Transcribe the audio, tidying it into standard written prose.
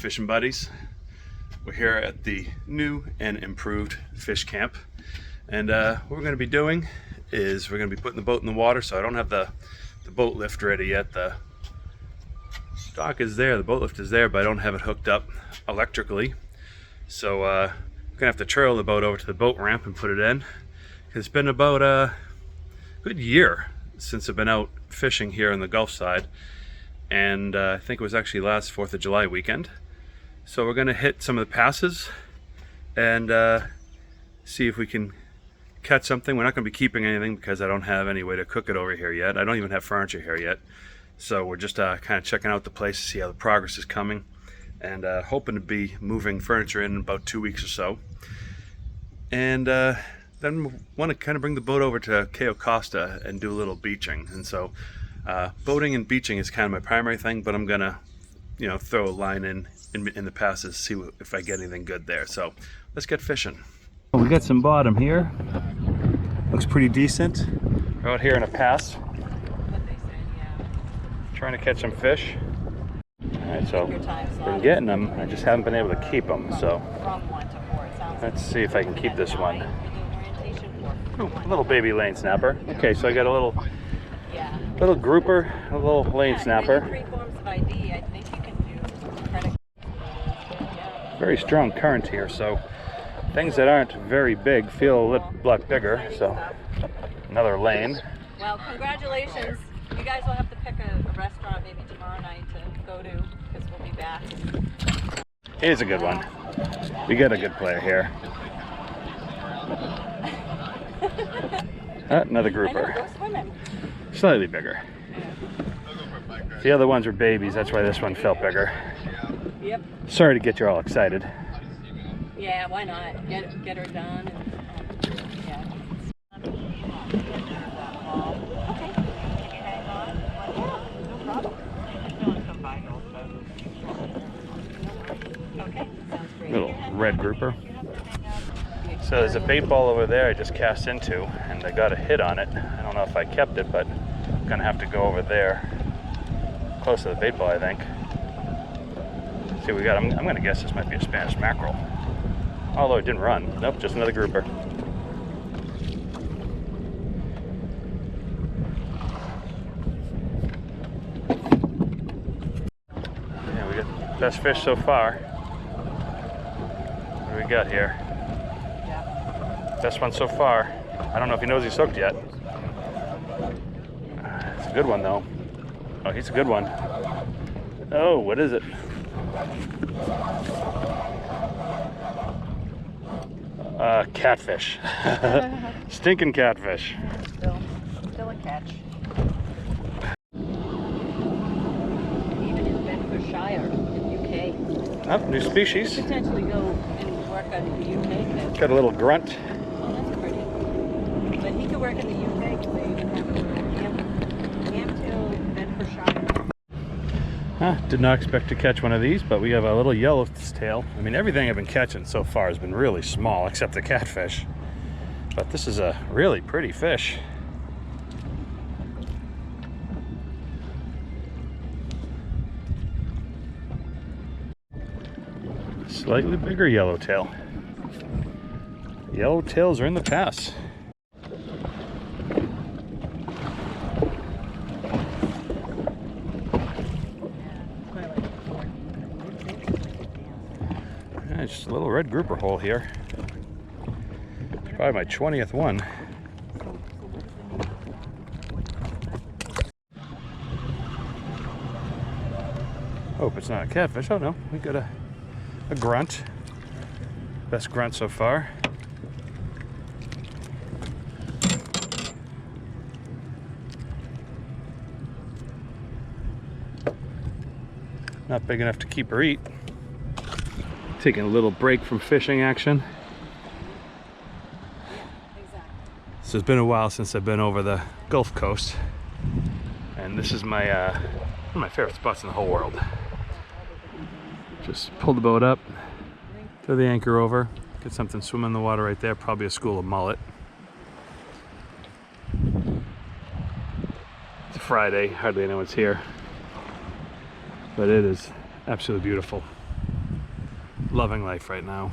fishing buddies. We're here at the new and improved fish camp, and what we're going to be doing is we're going to be putting the boat in the water. So I don't have the boat lift ready yet. The dock is there, the boat lift is there, but I don't have it hooked up electrically. So we're going to have to trail the boat over to the boat ramp and put it in. It's been about a good year since I've been out fishing here on the Gulf side, and I think it was actually last 4th of July weekend. So we're going to hit some of the passes and see if we can catch something. We're not going to be keeping anything because I don't have any way to cook it over here yet. I don't even have furniture here yet. So we're just kind of checking out the place to see how the progress is coming, and hoping to be moving furniture in about 2 weeks or so. And then want to kind of bring the boat over to Cayo Costa and do a little beaching. And so boating and beaching is kind of my primary thing, but I'm gonna, throw a line in the passes, see if I get anything good there. So let's get fishing. We got some bottom here. Looks pretty decent. We're out here in a pass, trying to catch some fish. All right, so been getting them. I just haven't been able to keep them. So let's see if I can keep this one. Ooh, a little baby lane snapper. Okay, so I got a little grouper, a little lane snapper. Very strong current here, so things that aren't very big feel a lot bigger. So another lane. Well, congratulations. You guys will have to pick a restaurant maybe tomorrow night to go to, because we'll be back. Here's a good one. We got a good player here. Another grouper. Go swimming. Slightly bigger. The other ones were babies, that's why this one felt bigger. Yep. Sorry to get you all excited. Yeah, why not? Get her done. Yeah. Okay, sounds great. Little red grouper. So there's a bait ball over there I just cast into, and I got a hit on it. I don't know if I kept it, but I'm gonna have to go over there, close to the bait ball, I think. See what we got. I'm gonna guess this might be a Spanish mackerel. Although it didn't run. Nope, just another grouper. Yeah, we got best fish so far. What do we got here? Best one so far. I don't know if he knows he's hooked yet. It's a good one though. Oh, he's a good one. Oh, what is it? Catfish. Stinking catfish. Still a catch. Even in Bedfordshire, in UK. Oh, new species. Potentially go and work on the UK catch. Got a little grunt. Oh, that's pretty. But he could work in the UK because they even have a little Hampton, Bedfordshire. Did not expect to catch one of these, but we have a little yellowtail. I mean, everything I've been catching so far has been really small, except the catfish. But this is a really pretty fish. Slightly bigger yellowtail. Yellowtails are in the pass. Just a little red grouper hole here. It's probably my 20th one. Hope it's not a catfish. Oh no, we got a grunt. Best grunt so far. Not big enough to keep or eat. Taking a little break from fishing action. So it's been a while since I've been over the Gulf Coast, and this is my one of my favorite spots in the whole world. Just pull the boat up, throw the anchor over, get something swimming in the water right there, probably a school of mullet. It's Friday, hardly anyone's here, but it is absolutely beautiful. loving life right now.